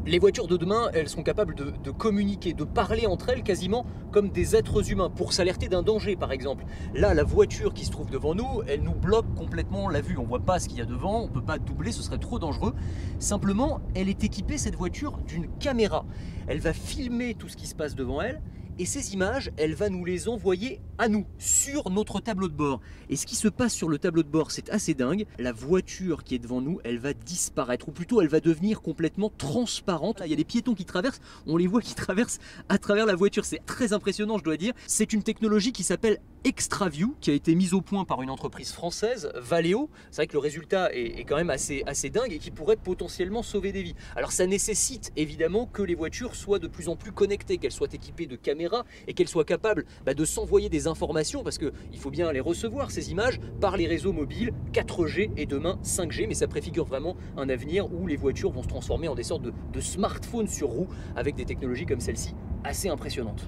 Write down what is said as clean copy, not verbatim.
Les voitures de demain, elles seront capables de communiquer, de parler entre elles quasiment comme des êtres humains, pour s'alerter d'un danger par exemple. Là, la voiture qui se trouve devant nous, elle nous bloque complètement la vue. On ne voit pas ce qu'il y a devant, on ne peut pas doubler, ce serait trop dangereux. Simplement, elle est équipée, cette voiture, d'une caméra. Elle va filmer tout ce qui se passe devant elle, et ces images, elle va nous les envoyer à nous, sur notre tableau de bord. Et ce qui se passe sur le tableau de bord, c'est assez dingue. La voiture qui est devant nous, elle va disparaître, ou plutôt elle va devenir complètement transparente. Là, il y a des piétons qui traversent, on les voit qui traversent à travers la voiture. C'est très impressionnant, je dois dire. C'est une technologie qui s'appelle ExtraView, qui a été mise au point par une entreprise française, Valeo. C'est vrai que le résultat est quand même assez dingue et qui pourrait potentiellement sauver des vies. Alors ça nécessite évidemment que les voitures soient de plus en plus connectées, qu'elles soient équipées de caméras et qu'elles soient capables de s'envoyer des informations, parce qu'il faut bien les recevoir, ces images, par les réseaux mobiles 4G et demain 5G. Mais ça préfigure vraiment un avenir où les voitures vont se transformer en des sortes de smartphones sur roues avec des technologies comme celle-ci assez impressionnantes.